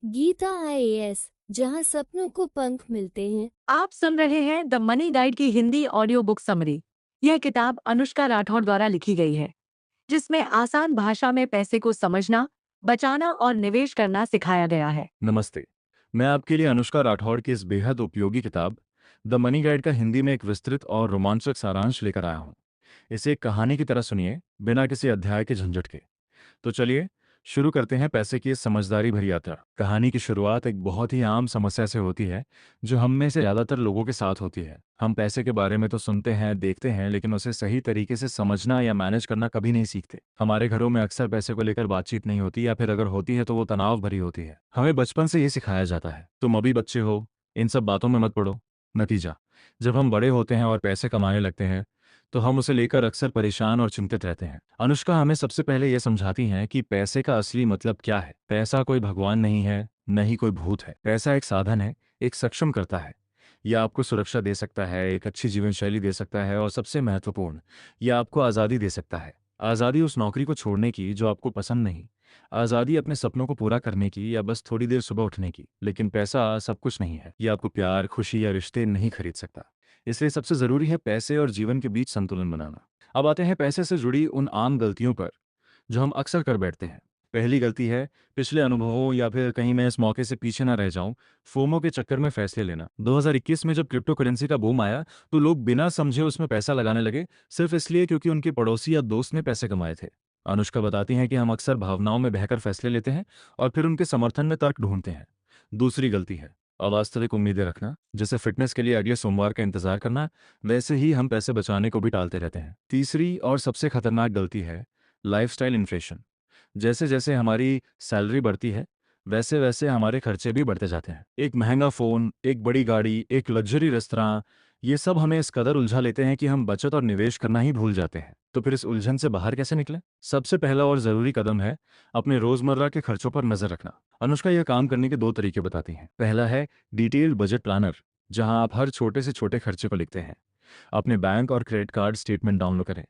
Gita IAS, जहां सपनों को पंख मिलते हैं। आप सुन रहे हैं द मनी गाइड की हिंदी ऑडियो बुक समरी। यह किताब अनुष्का राठौर द्वारा लिखी गई है, जिसमें आसान भाषा में पैसे को समझना, बचाना और निवेश करना सिखाया गया है। नमस्ते। मैं आपके लिए अनुष्का राठौड़ की इस बेहद उपयोगी किताब द मनी गाइड का हिंदी में एक विस्तृत और रोमांचक सारांश लेकर आया हूँ। इसे एक कहानी की तरह सुनिए, बिना किसी अध्याय के झंझट के। तो चलिए शुरू करते हैं पैसे की इस समझदारी भरी यात्रा। कहानी की शुरुआत एक बहुत ही आम समस्या से होती है, जो हम में से ज़्यादातर लोगों के साथ होती है। हम पैसे के बारे में तो सुनते हैं, देखते हैं, लेकिन उसे सही तरीके से समझना या मैनेज करना कभी नहीं सीखते। हमारे घरों में अक्सर पैसे को लेकर बातचीत नहीं होती, या फिर अगर होती है तो वो तनाव भरी होती है। हमें बचपन से ये सिखाया जाता है, तुम अभी बच्चे हो, इन सब बातों में मत पड़ो। नतीजा, जब हम बड़े होते हैं और पैसे कमाने लगते हैं, तो हम उसे लेकर अक्सर परेशान और चिंतित रहते हैं। अनुष्का हमें सबसे पहले यह समझाती हैं कि पैसे का असली मतलब क्या है। पैसा कोई भगवान नहीं है, न ही कोई भूत है। पैसा एक साधन है, एक सक्षम करता है। यह आपको सुरक्षा दे सकता है, एक अच्छी जीवन शैली दे सकता है, और सबसे महत्वपूर्ण, यह आपको आज़ादी दे सकता है। आज़ादी उस नौकरी को छोड़ने की जो आपको पसंद नहीं, आज़ादी अपने सपनों को पूरा करने की, या बस थोड़ी देर सुबह उठने की। लेकिन पैसा सब कुछ नहीं है। यह आपको प्यार, खुशी या रिश्ते नहीं खरीद सकता। इसलिए सबसे ज़रूरी है पैसे और जीवन के बीच संतुलन बनाना। अब आते हैं पैसे से जुड़ी उन आम गलतियों पर जो हम अक्सर कर बैठते हैं। पहली गलती है पिछले अनुभवों या फिर कहीं मैं इस मौके से पीछे ना रह जाऊं, फोमो के चक्कर में फैसले लेना। 2021 में जब क्रिप्टो करेंसी का बूम आया, तो लोग बिना समझे उसमें पैसा लगाने लगे, सिर्फ इसलिए क्योंकि उनके पड़ोसी या दोस्त ने पैसे कमाए थे। अनुष्का बताती हैं कि हम अक्सर भावनाओं में बहकर फैसले लेते हैं और फिर उनके समर्थन में तर्क ढूंढते हैं। दूसरी गलती है अवास्तविक उम्मीदें रखना। जैसे फिटनेस के लिए अगले सोमवार का इंतजार करना, वैसे ही हम पैसे बचाने को भी टालते रहते हैं। तीसरी और सबसे खतरनाक गलती है लाइफस्टाइल इन्फ्लेशन। जैसे जैसे हमारी सैलरी बढ़ती है, वैसे वैसे हमारे खर्चे भी बढ़ते जाते हैं। एक महंगा फ़ोन, एक बड़ी गाड़ी, एक लग्जरी रेस्तरां, ये सब हमें इस कदर उलझा लेते हैं कि हम बचत और निवेश करना ही भूल जाते हैं। तो फिर इस उलझन से बाहर कैसे निकलें? सबसे पहला और ज़रूरी कदम है अपने रोज़मर्रा के खर्चों पर नज़र रखना। अनुष्का यह काम करने के दो तरीके बताती हैं। पहला है डिटेल्ड बजट प्लानर, जहां आप हर छोटे से छोटे खर्चे को लिखते हैं। अपने बैंक और क्रेडिट कार्ड स्टेटमेंट डाउनलोड करें,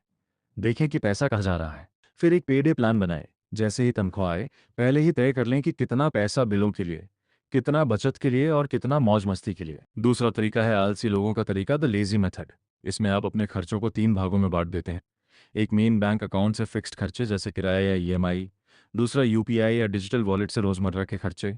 देखें कि पैसा कहाँ जा रहा है। फिर एक पेडे प्लान बनाएं। जैसे ही तनख्वाह आए, पहले ही तय कर लें कि कितना पैसा बिलों के लिए, कितना बचत के लिए और कितना मौज मस्ती के लिए। दूसरा तरीका है आलसी लोगों का तरीका, द लेजी मेथड। इसमें आप अपने खर्चों को 3 भागों में बांट देते हैं। एक मेन बैंक अकाउंट से फिक्स्ड खर्चे जैसे किराया या ईएमआई, दूसरा यूपीआई या डिजिटल वॉलेट से रोज़मर्रा के खर्चे,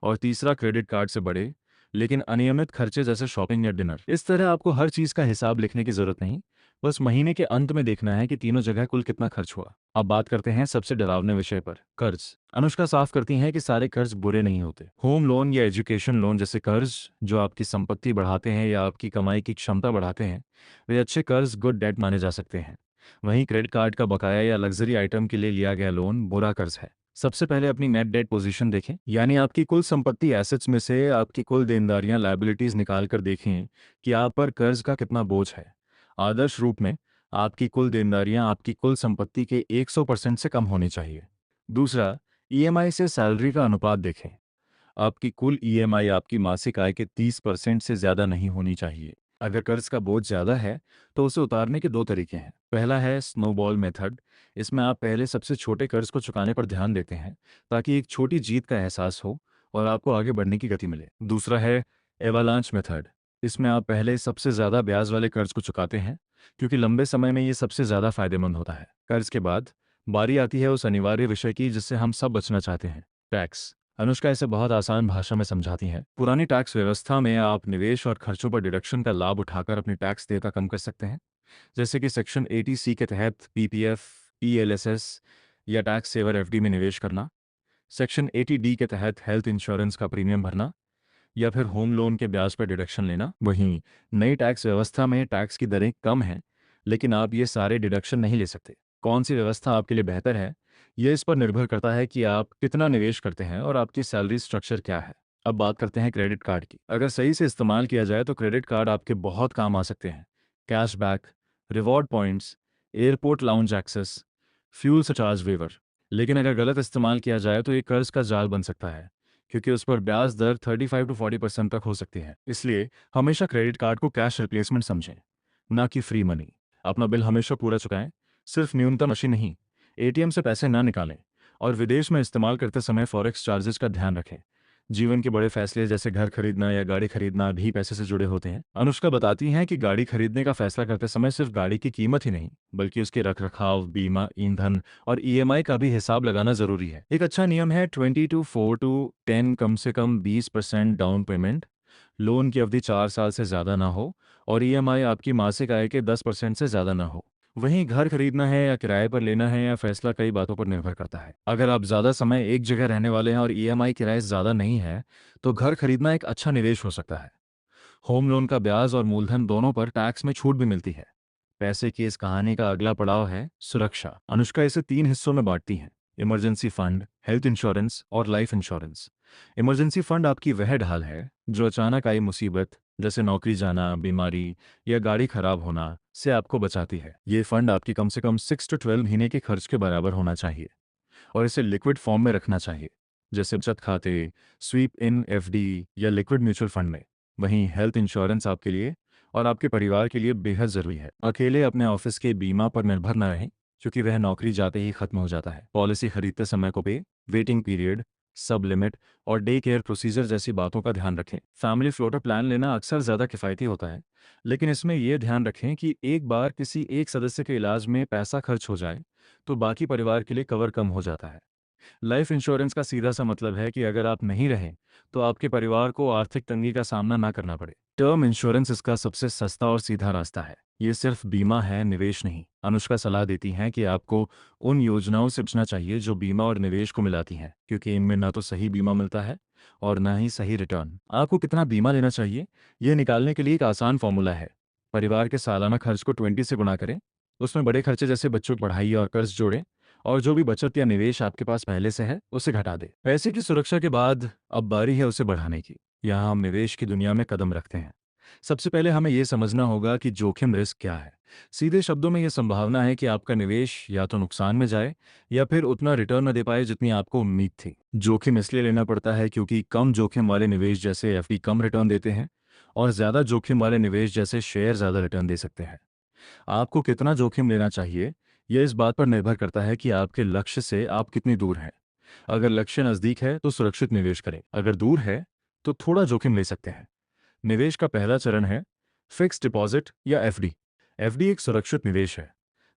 और तीसरा क्रेडिट कार्ड से बड़े लेकिन अनियमित खर्चे जैसे शॉपिंग या डिनर। इस तरह आपको हर चीज़ का हिसाब लिखने की ज़रूरत नहीं, बस महीने के अंत में देखना है कि तीनों जगह कुल कितना खर्च हुआ। अब बात करते हैं सबसे डरावने विषय पर, कर्ज। अनुष्का साफ करती हैं कि सारे कर्ज बुरे नहीं होते। होम लोन या एजुकेशन लोन जैसे कर्ज जो आपकी संपत्ति बढ़ाते हैं या आपकी कमाई की क्षमता बढ़ाते हैं, वे अच्छे कर्ज, गुड डेट माने जा सकते हैं। वहीं क्रेडिट कार्ड का बकाया या लग्जरी आइटम के लिए लिया गया लोन बुरा कर्ज है। सबसे पहले अपनी नेट डेट पोजीशन देखें, यानी आपकी कुल संपत्ति एसेट्स में से आपकी कुल देनदारियां लायबिलिटीज निकाल कर देखें कि आप पर कर्ज का कितना बोझ है। आदर्श रूप में आपकी कुल देनदारियां आपकी कुल संपत्ति के 100% से कम होनी चाहिए। दूसरा, ईएमआई से सैलरी का अनुपात देखें। आपकी कुल ईएमआई आपकी मासिक आय के 30% से ज़्यादा नहीं होनी चाहिए। अगर कर्ज का बोझ ज़्यादा है, तो उसे उतारने के दो तरीके हैं। पहला है स्नोबॉल मेथड। इसमें आप पहले सबसे छोटे कर्ज को चुकाने पर ध्यान देते हैं, ताकि एक छोटी जीत का एहसास हो और आपको आगे बढ़ने की गति मिले। दूसरा है एवालांच मेथड। इसमें आप पहले सबसे ज़्यादा ब्याज वाले कर्ज को चुकाते हैं, क्योंकि लंबे समय में ये सबसे ज़्यादा फायदेमंद होता है। कर्ज के बाद बारी आती है उस अनिवार्य विषय की जिससे हम सब बचना चाहते हैं, टैक्स। अनुष्का इसे बहुत आसान भाषा में समझाती हैं। पुरानी टैक्स व्यवस्था में आप निवेश और खर्चों पर डिडक्शन का लाभ उठाकर अपनी टैक्स देयता कम कर सकते हैं। जैसे कि सेक्शन 80C के तहत पीपीएफ, ईएलएसएस या टैक्स सेवर एफडी में निवेश करना, सेक्शन 80D के तहत हेल्थ इंश्योरेंस का प्रीमियम भरना, या फिर होम लोन के ब्याज पर डिडक्शन लेना। वहीं नई टैक्स व्यवस्था में टैक्स की दरें कम हैं, लेकिन आप ये सारे डिडक्शन नहीं ले सकते। कौन सी व्यवस्था आपके लिए बेहतर है, ये इस पर निर्भर करता है कि आप कितना निवेश करते हैं और आपकी सैलरी स्ट्रक्चर क्या है। अब बात करते हैं क्रेडिट कार्ड की। अगर सही से इस्तेमाल किया जाए तो क्रेडिट कार्ड आपके बहुत काम आ सकते हैं। Cashback, reward points, airport lounge access, fuel surcharge waiver. लेकिन अगर गलत इस्तेमाल किया जाए तो ये कर्ज का जाल बन सकता है, क्योंकि उस पर ब्याज दर 35 to 40% तक हो सकती है। इसलिए हमेशा क्रेडिट कार्ड को कैश रिप्लेसमेंट समझें, ना कि फ्री मनी। अपना बिल हमेशा पूरा चुकाएं, सिर्फ न्यूनतम राशि नहीं। एटीएम से पैसे ना निकालें और विदेश में इस्तेमाल करते समय फॉरेक्स चार्जेस का ध्यान रखें। जीवन के बड़े फैसले जैसे घर खरीदना या गाड़ी खरीदना भी पैसे से जुड़े होते हैं। अनुष्का बताती हैं कि गाड़ी खरीदने का फैसला करते समय सिर्फ गाड़ी की कीमत ही नहीं, बल्कि उसके रखरखाव, बीमा, ईंधन और ईएमआई का भी हिसाब लगाना जरूरी है। एक अच्छा नियम है 20 to 4 to 10, कम से कम 20% डाउन पेमेंट, लोन की अवधि 4 साल से ज़्यादा ना हो और ईएमआई आपकी मासिक आय के 10% से ज़्यादा ना हो। वहीं घर खरीदना है या किराए पर लेना है, या फैसला कई बातों पर निर्भर करता है। अगर आप ज़्यादा समय एक जगह रहने वाले हैं और ईएमआई किराए ज़्यादा नहीं है, तो घर खरीदना एक अच्छा निवेश हो सकता है। होम लोन का ब्याज और मूलधन दोनों पर टैक्स में छूट भी मिलती है। पैसे की इस कहानी का अगला पड़ाव है सुरक्षा। अनुष्का इसे 3 हिस्सों में बांटती हैं: इमरजेंसी फंड, हेल्थ इंश्योरेंस और लाइफ इंश्योरेंस। इमरजेंसी फंड आपकी वह ढाल है जो अचानक आई मुसीबत जैसे नौकरी जाना, बीमारी या गाड़ी खराब होना से आपको बचाती है। ये फंड आपकी कम से कम 6 to 12 महीने के खर्च के बराबर होना चाहिए और इसे लिक्विड फॉर्म में रखना चाहिए, जैसे बचत खाते, स्वीप इन एफडी या लिक्विड म्यूचुअल फंड में। वहीं हेल्थ इंश्योरेंस आपके लिए और आपके परिवार के लिए बेहद ज़रूरी है। अकेले अपने ऑफिस के बीमा पर निर्भर न रहें, क्योंकि वह नौकरी जाते ही खत्म हो जाता है। पॉलिसी खरीदते समय को पे, वेटिंग पीरियड, सब लिमिट और डे केयर प्रोसीजर जैसी बातों का ध्यान रखें। फैमिली फ्लोटर प्लान लेना अक्सर ज़्यादा किफ़ायती होता है, लेकिन इसमें यह ध्यान रखें कि एक बार किसी एक सदस्य के इलाज में पैसा खर्च हो जाए तो बाकी परिवार के लिए कवर कम हो जाता है। लाइफ इंश्योरेंस का सीधा सा मतलब है कि अगर आप नहीं रहें तो आपके परिवार को आर्थिक तंगी का सामना ना करना पड़े। टर्म इंश्योरेंस इसका सबसे सस्ता और सीधा रास्ता है। ये सिर्फ बीमा है, निवेश नहीं। अनुष्का सलाह देती हैं कि आपको उन योजनाओं से बचना चाहिए जो बीमा और निवेश को मिलाती हैं, क्योंकि इनमें ना तो सही बीमा मिलता है और ना ही सही रिटर्न। आपको कितना बीमा लेना चाहिए, यह निकालने के लिए एक आसान फॉर्मूला है। परिवार के सालाना खर्च को 20 से गुणा करें, उसमें बड़े खर्चे जैसे बच्चों की पढ़ाई और कर्ज जोड़ें, और जो भी बचत या निवेश आपके पास पहले से है उसे घटा दे। पैसे की सुरक्षा के बाद अब बारी है उसे बढ़ाने की। यहाँ हम निवेश की दुनिया में कदम रखते हैं। सबसे पहले हमें यह समझना होगा कि जोखिम रिस्क क्या है। सीधे शब्दों में यह संभावना है कि आपका निवेश या तो नुकसान में जाए या फिर उतना रिटर्न न दे पाए जितनी आपको उम्मीद थी। जोखिम इसलिए लेना पड़ता है क्योंकि कम जोखिम वाले निवेश जैसे एफडी कम रिटर्न देते हैं और ज़्यादा जोखिम वाले निवेश जैसे शेयर ज़्यादा रिटर्न दे सकते हैं। आपको कितना जोखिम लेना चाहिए, यह इस बात पर निर्भर करता है कि आपके लक्ष्य से आप कितनी दूर हैं। अगर लक्ष्य नज़दीक है तो सुरक्षित निवेश करें, अगर दूर है तो थोड़ा जोखिम ले सकते हैं। निवेश का पहला चरण है फिक्स्ड डिपॉजिट या एफडी। एफडी एक सुरक्षित निवेश है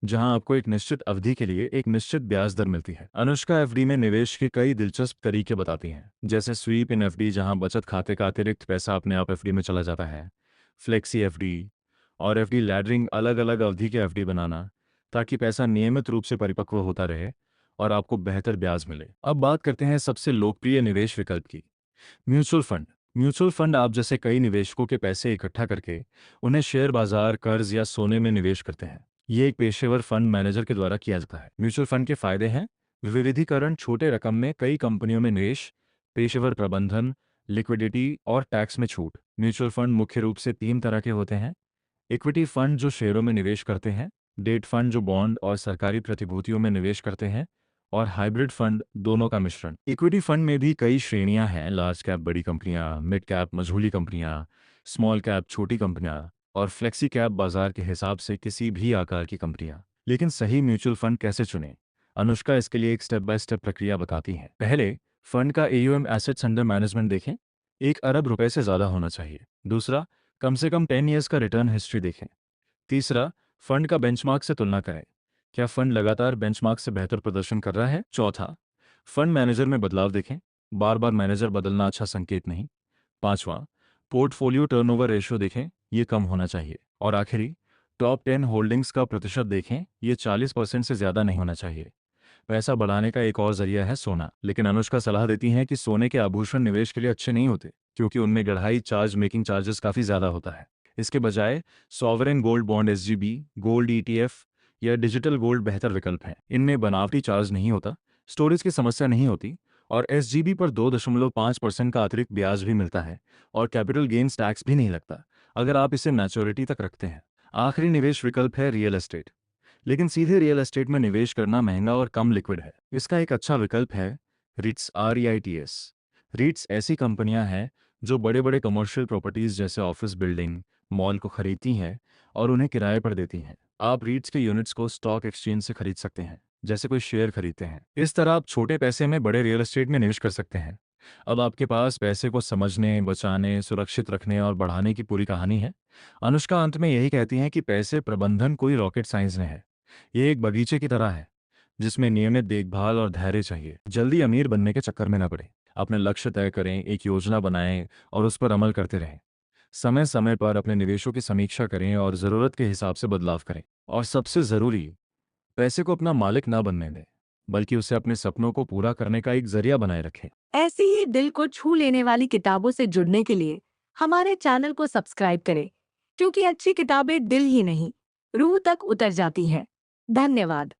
जहां आपको एक निश्चित अवधि के लिए एक निश्चित ब्याज दर मिलती है। अनुष्का एफडी में निवेश के कई दिलचस्प तरीके बताती हैं, जैसे स्वीप इन एफडी जहां बचत खाते का अतिरिक्त पैसा अपने आप एफडी में चला जाता है, फ्लेक्सी एफडी और एफडी लैडरिंग, अलग अलग अवधि के एफडी बनाना ताकि पैसा नियमित रूप से परिपक्व होता रहे और आपको बेहतर ब्याज मिले। अब बात करते हैं सबसे लोकप्रिय निवेश विकल्प की, म्यूचुअल फंड। म्यूचुअल फंड आप जैसे कई निवेशकों के पैसे इकट्ठा करके उन्हें शेयर बाजार, कर्ज या सोने में निवेश करते हैं। ये एक पेशेवर फंड मैनेजर के द्वारा किया जाता है। म्यूचुअल फंड के फायदे हैं विविधीकरण, छोटे रकम में कई कंपनियों में निवेश, पेशेवर प्रबंधन, लिक्विडिटी और टैक्स में छूट। म्यूचुअल फंड मुख्य रूप से 3 तरह के होते हैं: इक्विटी फंड जो शेयरों में निवेश करते हैं, डेट फंड जो बॉन्ड और सरकारी प्रतिभूतियों में निवेश करते हैं, और हाइब्रिड फंड दोनों का मिश्रण। इक्विटी फंड में भी कई श्रेणियां हैं: लार्ज कैप बड़ी कंपनियां, मिड कैप मझोली कंपनियां, स्मॉल कैप छोटी कंपनियां और फ्लेक्सी कैप बाजार के हिसाब से किसी भी आकार की कंपनियां। लेकिन सही म्यूचुअल फंड कैसे चुनें, अनुष्का इसके लिए एक स्टेप बाय स्टेप प्रक्रिया बताती हैं। पहले, फंड का एयूएम एसेट्स अंडर मैनेजमेंट देखें, 1 अरब रुपए से ज़्यादा होना चाहिए। दूसरा, कम से कम 10 ईयर्स का रिटर्न हिस्ट्री देखें। तीसरा, फंड का बेंचमार्क से तुलना करें, क्या फंड लगातार बेंचमार्क से बेहतर प्रदर्शन कर रहा है। चौथा, फंड मैनेजर में बदलाव देखें, बार बार मैनेजर बदलना अच्छा संकेत नहीं। पांचवा, पोर्टफोलियो टर्नओवर रेशियो देखें, ये कम होना चाहिए। और आखिरी, टॉप 10 होल्डिंग्स का प्रतिशत देखें, ये 40% से ज़्यादा नहीं होना चाहिए। पैसा बढ़ाने का एक और जरिया है सोना, लेकिन अनुष्का सलाह देती हैं कि सोने के आभूषण निवेश के लिए अच्छे नहीं होते, क्योंकि उनमें गढ़ाई चार्ज, मेकिंग चार्जेस काफ़ी ज़्यादा होता है। इसके बजाय sovereign gold bond, SGB, gold ETF या डिजिटल गोल्ड बेहतर विकल्प हैं। इनमें बनावटी चार्ज नहीं होता, स्टोरेज की समस्या नहीं होती और एसजीबी पर 2.5% का अतिरिक्त ब्याज भी मिलता है और कैपिटल गेन्स टैक्स भी नहीं लगता अगर आप इसे मैच्योरिटी तक रखते हैं। आखिरी निवेश विकल्प है रियल एस्टेट, लेकिन सीधे रियल एस्टेट में निवेश करना महंगा और कम लिक्विड है। इसका एक अच्छा विकल्प है रिट्स, REITs। रिट्स ऐसी कंपनियां हैं जो बड़े बड़े कमर्शियल प्रॉपर्टीज जैसे ऑफिस बिल्डिंग, मॉल को खरीदती हैं और उन्हें किराए पर देती हैं। आप रीट्स के यूनिट्स को स्टॉक एक्सचेंज से खरीद सकते हैं, जैसे कोई शेयर खरीदते हैं। इस तरह आप छोटे पैसे में बड़े रियल एस्टेट में निवेश कर सकते हैं। अब आपके पास पैसे को समझने, बचाने, सुरक्षित रखने और बढ़ाने की पूरी कहानी है। अनुष्का अंत में यही कहती हैं कि पैसे प्रबंधन कोई रॉकेट साइंस नहीं है। ये एक बगीचे की तरह है, जिसमें नियमित देखभाल और धैर्य चाहिए। जल्दी अमीर बनने के चक्कर में न पड़े। अपने लक्ष्य तय करें, एक योजना बनाएं और उस पर अमल करते रहें। समय समय पर अपने निवेशों की समीक्षा करें और ज़रूरत के हिसाब से बदलाव करें। और सबसे ज़रूरी, पैसे को अपना मालिक ना बनने दें, बल्कि उसे अपने सपनों को पूरा करने का एक जरिया बनाए रखें। ऐसी ही दिल को छू लेने वाली किताबों से जुड़ने के लिए हमारे चैनल को सब्सक्राइब करें, क्योंकि अच्छी किताबें दिल ही नहीं, रूह तक उतर जाती हैं। धन्यवाद।